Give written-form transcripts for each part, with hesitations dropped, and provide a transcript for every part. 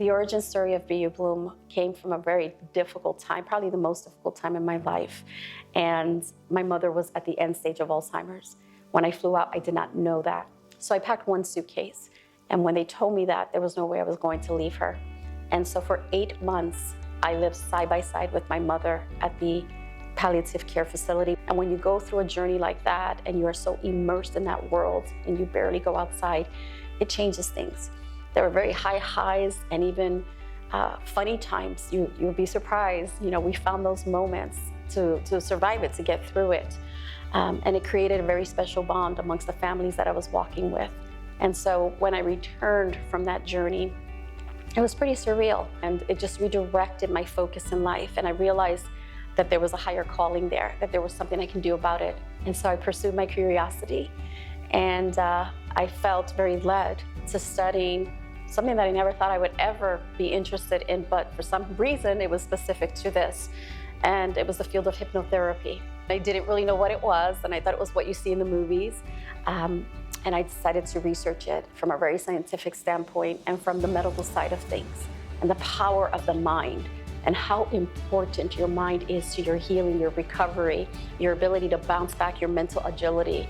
The origin story of BU Bloom came from a very difficult time, probably the most difficult time in my life. And my mother was at the end stage of Alzheimer's. When I flew out, I did not know that. So I packed one suitcase. And when they told me that, there was no way I was going to leave her. And so for 8 months, I lived side by side with my mother at the palliative care facility. And when you go through a journey like that, and you are so immersed in that world, and you barely go outside, it changes things. There were very high highs and even funny times. You'll be surprised. We found those moments to survive it, to get through it. And it created a very special bond amongst the families that I was walking with. And so when I returned from that journey, it was pretty surreal. And it just redirected my focus in life. And I realized that there was a higher calling there, that there was something I can do about it. And so I pursued my curiosity. And I felt very led to studying something that I never thought I would ever be interested in, but for some reason it was specific to this. And it was the field of hypnotherapy. I didn't really know what it was, and I thought it was what you see in the movies. And I decided to research it from a very scientific standpoint and from the medical side of things, and the power of the mind, and how important your mind is to your healing, your recovery, your ability to bounce back, your mental agility,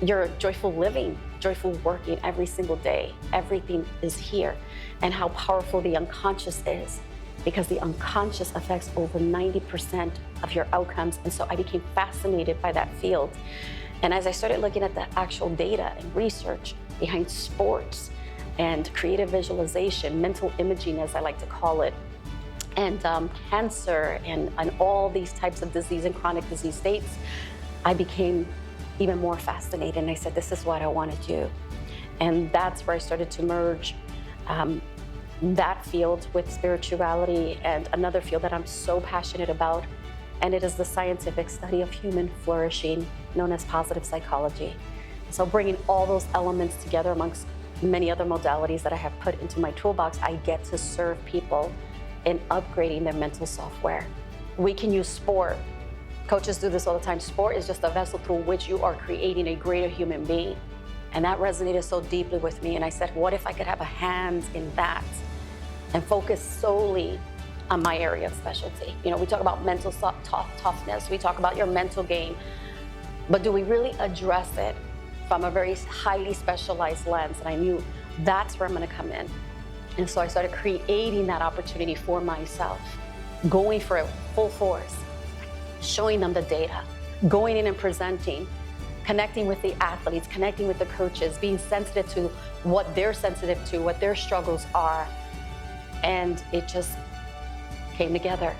your joyful living, joyful working every single day. Everything is here. And how powerful the unconscious is, because the unconscious affects over 90% of your outcomes. And so I became fascinated by that field. And as I started looking at the actual data and research behind sports and creative visualization, mental imaging, as I like to call it, and cancer and all these types of disease and chronic disease states, I became even more fascinated. And I said, this is what I want to do. And that's where I started to merge that field with spirituality and another field that I'm so passionate about. And it is the scientific study of human flourishing, known as positive psychology. So bringing all those elements together amongst many other modalities that I have put into my toolbox, I get to serve people in upgrading their mental software. We can use sport. Coaches do this all the time. Sport is just a vessel through which you are creating a greater human being. And that resonated so deeply with me. And I said, what if I could have a hand in that and focus solely on my area of specialty? We talk about mental toughness. We talk about your mental game. But do we really address it from a very highly specialized lens? And I knew that's where I'm going to come in. And so I started creating that opportunity for myself, going for it full force, showing them the data, going in and presenting, connecting with the athletes, connecting with the coaches, being sensitive to what they're sensitive to, what their struggles are. And it just came together.